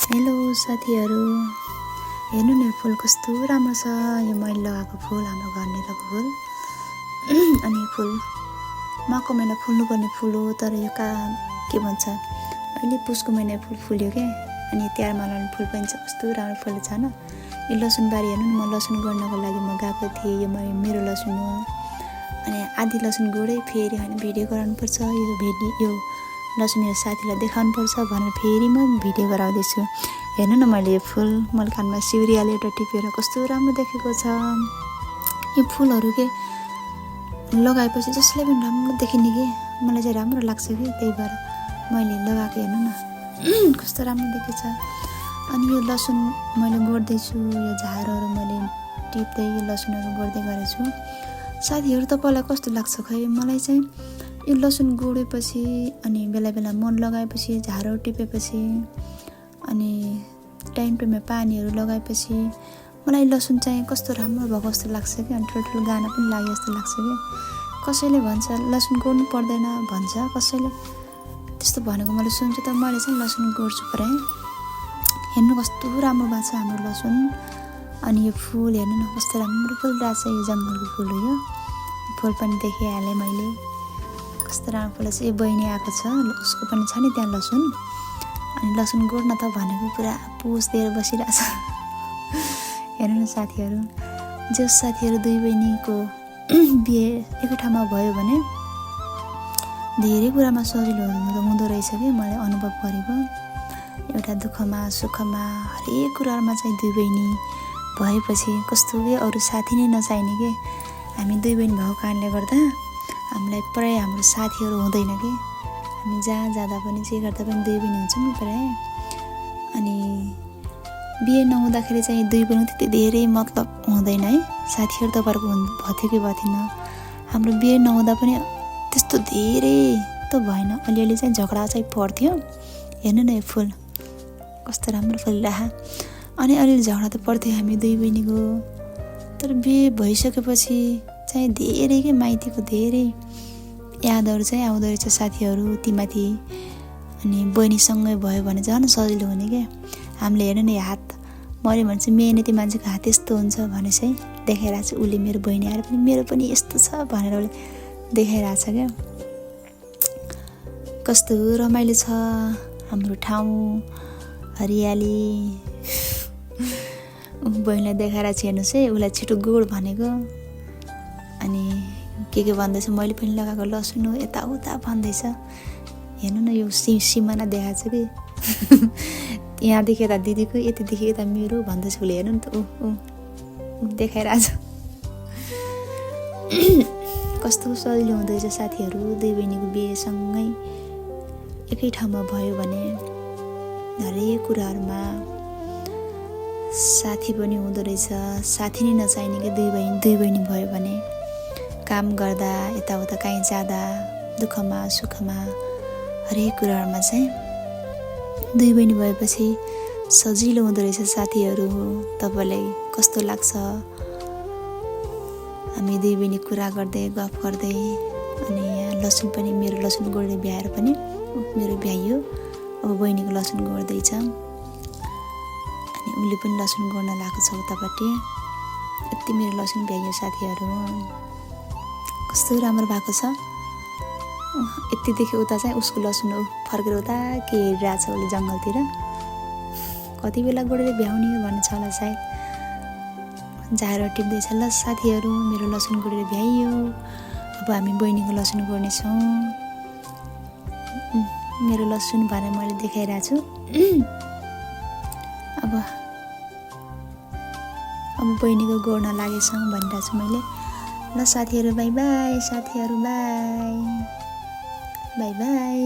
Hello साथीहरू, हेर्नु न फुल कस्तो राम्रो छ। यो मैले लगाएको फुल हाम्रो घरनिरको फुल अनि यो फुल माघको महिना फुल्नुपर्ने फुल हो, तर यो के भन्छ अहिले पुसको महिना फुल फुल्यो क्या। अनि तिहारमा लगाउने फुल पनि छ, कस्तो राम्रो फुल छ न। यो लसुन बारी हेर्नु न, म लसुन गोड्नको लागि म गएको थिएँ। यो मेरो लसुन हो। अनि आधी लसुन गोडेँ, फेरि होइन भिडियो गराउनुपर्छ। यो लसुन मेरो साथीलाई देखाउनुपर्छ भनेर फेरि म भिडियो गराउँदैछु। हेर्नु न, मैले यो फुल मैले कानमा सिउरियाले एउटा टिपेर कस्तो राम्रो देखेको छ। यो फुलहरू के लगाएपछि जसलाई पनि राम्रो देखिने कि मलाई चाहिँ राम्रो लाग्छ कि, त्यही भएर मैले लगाएको। हेर्नु न कस्तो राम्रो देखेछ। अनि यो लसुन मैले गोड्दैछु, यो झारहरू मैले टिप्दै यो लसुनहरू गोड्दै गरेछु। साथीहरू तपाईँलाई कस्तो लाग्छ खै? मलाई चाहिँ यो लसुन गोडेपछि अनि बेला बेला मन लगाएपछि, झारहरू टिपेपछि अनि टाइममा पानीहरू लगाएपछि मलाई लसुन चाहिँ कस्तो राम्रो भएको जस्तो लाग्छ कि। अनि ठुल्ठुलो गाना पनि लाग्यो जस्तो लाग्छ कि। कसैले भन्छ लसुन गोड्नु पर्दैन भन्छ, कसैले त्यस्तो भनेको मैले सुन्छु, तर मैले चाहिँ लसुन गोड्छु प्राय। हेर्नु कस्तो राम्रो भएको छ हाम्रो लसुन। अनि यो फुल हेर्नु न कस्तो राम्रो फुलिरहेको छ। यो जङ्गलको फुल हो। यो फुल पनि देखिहालेँ मैले, कस्तो राम्रो फुल छ। यो बहिनी आएको छ, उसको पनि छ नि त्यहाँ लसुन। अनि लसुन गोड्न त भनेको पुरा पुस दिएर बसिरहेछ। हेर्नु न साथीहरू, जो साथीहरू दुई बहिनीको बिहे एकै ठाउँमा भयो भने धेरै कुरामा सजिलो हुँदो रहेछ कि। मैले अनुभव गरेको एउटा दुःखमा सुखमा हरेक कुरामा चाहिँ दुई बहिनी भएपछि कस्तो कि अरू साथी नै नचाहिने कि। हामी दुई बहिनी भएको कारणले गर्दा हामीलाई प्राय हाम्रो साथीहरू हुँदैन कि। हामी जहाँ जाँदा पनि जे गर्दा पनि दुई बहिनी हुन्छौँ नि प्राय। अनि बिहे नहुँदाखेरि चाहिँ दुई बहिनी त्यति धेरै मतलब हुँदैन है। साथीहरू तपाईँहरूको भयो कि थिएन। हाम्रो बिहे नहुँदा पनि त्यस्तो धेरै त भएन, अलिअलि चाहिँ झगडा चाहिँ पर्थ्यो। हेर्नु न यो फुल कस्तो राम्रो फुलिरह। अनि अलिअलि झगडा त पर्थ्यो हामी दुई बहिनीको, तर बिहे भइसकेपछि चाहिँ धेरै के माइतीको धेरै यादहरू चाहिँ आउँदो रहेछ साथीहरू तीमाथि। अनि बहिनीसँगै भयो भने झन् सजिलो हुने क्या। हामीले हेर्नु नि हात मऱ्यो भने चाहिँ मेहनती मान्छेको हात यस्तो हुन्छ भने चाहिँ देखाइरहेको छ। उसले मेरो बहिनी आएर पनि मेरो पनि यस्तो छ भनेर उसले देखाइरहेछ क्या। कस्तो रमाइलो छ हाम्रो ठाउँ, हरियाली। बहिनीलाई देखाएर हेर्नुहोस् है, उसलाई छिटो गोड भनेको। अनि के भन्दैछ, मैले पनि लगाएको लसुन हो यताउता भन्दैछ। हेर्नु न यो सिमाना देखाएको छ कि। यहाँदेखि यता दिदीको, यतिदेखि यता मेरो भन्दैछ उसले। हेर्नु नि त ऊ देखाइरहेछ। कस्तो सजिलो हुँदो रहेछ साथीहरू। दुई बहिनीको बिहेसँगै एकै ठाउँमा भयो भने हरेक कुराहरूमा साथी पनि हुँदो रहेछ। साथी नै नचाहिने कि दुई बहिनी भयो भने। काम गर्दा यताउता कहीँ जाँदा दुःखमा सुखमा हरेक कुराहरूमा चाहिँ दुई बहिनी भएपछि सजिलो हुँदो रहेछ साथीहरू। तपाईँलाई कस्तो लाग्छ? हामी दुई बहिनी कुरा गर्दै गफ गर्दै, अनि यहाँ लसुन पनि मेरो लसुन गोड्दै भ्याएर पनि मेरो भ्याइयो। अब बहिनीको लसुन गोड्दैछ अनि उसले पनि लसुन गोड्न लगाएको छ उतापट्टि। यति मेरो लसुन भ्याइयो साथीहरू। कस्तो राम्रो भएको छ। यतिदेखि उता चाहिँ उसको लसुन हो, फर्केर उता के हेरिरहेछ उसले जङ्गलतिर। कति बेला गोडेर भ्याउने भन्ने छ होला सायद। झार टिप्दैछ। ल साथीहरू, मेरो लसुन गोडेर भ्याइयो। अब हामी बहिनीको लसुन गोड्नेछौँ। मेरो लसुन भनेर मैले देखाइरहेको छु। अब बहिनीको गोड्न लागेछौँ भनिरहेको छु मैले। ल साथीहरू बाई बाई, साथीहरू बाई बाई बाई।